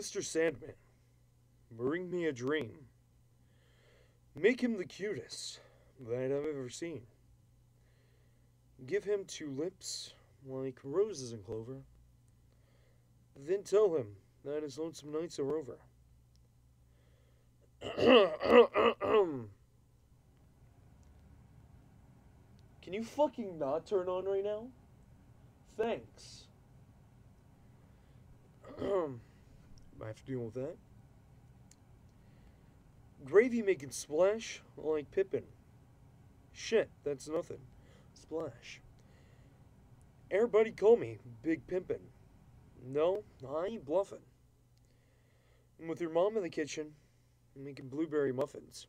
Mr. Sandman, bring me a dream. Make him the cutest that I've ever seen. Give him two lips like roses and clover. Then tell him that his lonesome nights are over. Can you fucking not turn on right now? Thanks. I have to deal with that. Gravy making splash like Pippin. Shit, that's nothing. Splash. Everybody call me Big Pimpin'. No, I ain't bluffing. I'm with your mom in the kitchen, making blueberry muffins.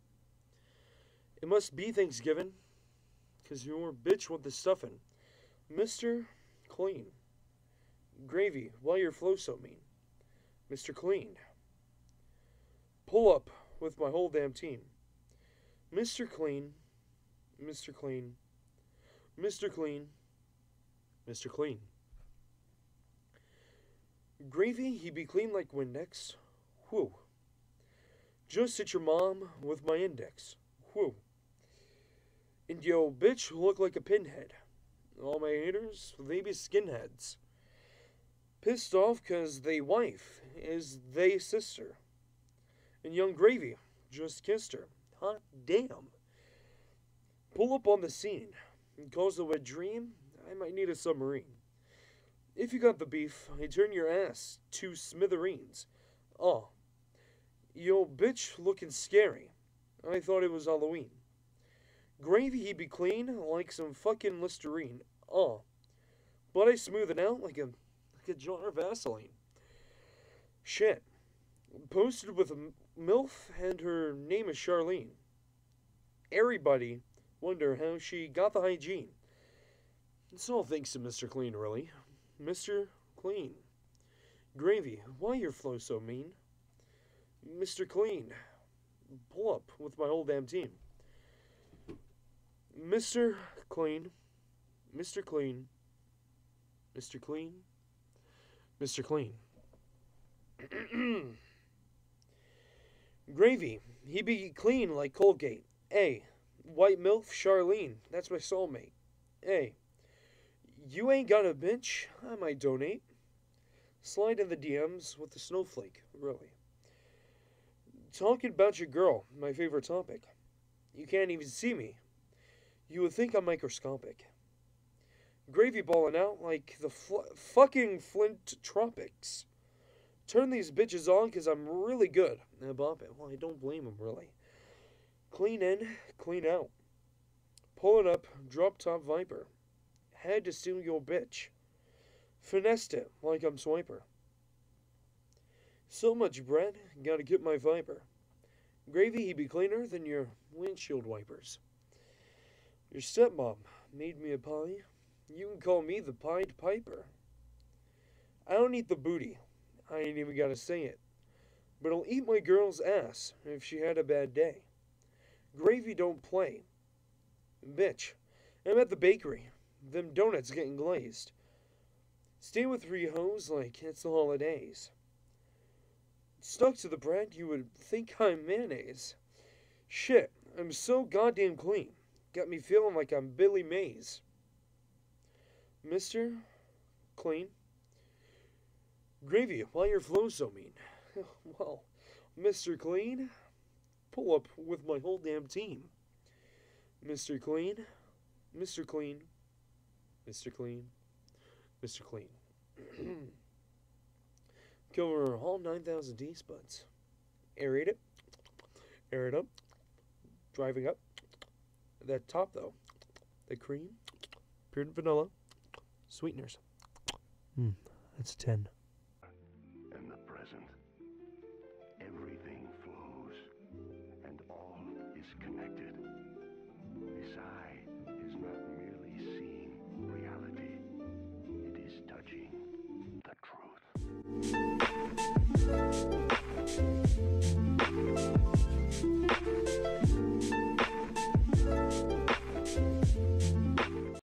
It must be Thanksgiving, 'cause your bitch want the stuffing. Mr. Clean. Gravy, why your flow so mean? Mr. Clean. Pull up with my whole damn team. Mr. Clean. Mr. Clean. Mr. Clean. Mr. Clean. Gravy, he be clean like Windex. Whew. Just hit your mom with my index. Whew. And yo, bitch look like a pinhead. All my haters, they be skinheads. Pissed off 'cause they wife is they sister. And young Gravy just kissed her. Hot damn. Pull up on the scene. And cause a wet dream, I might need a submarine. If you got the beef, I turn your ass to smithereens. Oh. Yo, bitch looking scary. I thought it was Halloween. Gravy, he be clean like some fucking Listerine. Oh. But I smooth it out like a jar of Vaseline. Shit. Posted with a MILF and her name is Charlene. Everybody wonder how she got the hygiene. It's all thanks to Mr. Clean, really. Mr. Clean. Gravy, why your flow so mean? Mr. Clean. Pull up with my whole damn team. Mr. Clean. Mr. Clean. Mr. Clean. Mr. Clean. Gravy, he be clean like Colgate. Hey, white MILF Charlene, that's my soulmate. Hey, you ain't got a bitch, I might donate. Slide in the DMs with the snowflake, really. Talking about your girl, my favorite topic. You can't even see me. You would think I'm microscopic. Gravy balling out like the fucking Flint Tropics. Turn these bitches on 'cause I'm really good at bopping. Well, I don't blame them, really. Clean in, clean out. Pull it up, drop top Viper. Had to steal your bitch. Finessed it like I'm Swiper. So much bread, gotta get my Viper. Gravy, he be cleaner than your windshield wipers. Your stepmom made me a pie. You can call me the Pied Piper. I don't eat the booty. I ain't even gotta say it. But I'll eat my girl's ass if she had a bad day. Gravy don't play. Bitch, I'm at the bakery. Them donuts getting glazed. Stay with 3 hoes like it's the holidays. Stuck to the bread, you would think I'm mayonnaise. Shit, I'm so goddamn clean. Got me feeling like I'm Billy Mays. Mr. Clean. Gravy, why your flow so mean? Well, Mr. Clean, pull up with my whole damn team. Mr. Clean, Mr. Clean, Mr. Clean, Mr. Clean. Cover all 9,000 D-spuds. Aerate it. Air it up. Driving up. That top, though. The cream. Pure vanilla. Sweeteners. That's 10. In the present.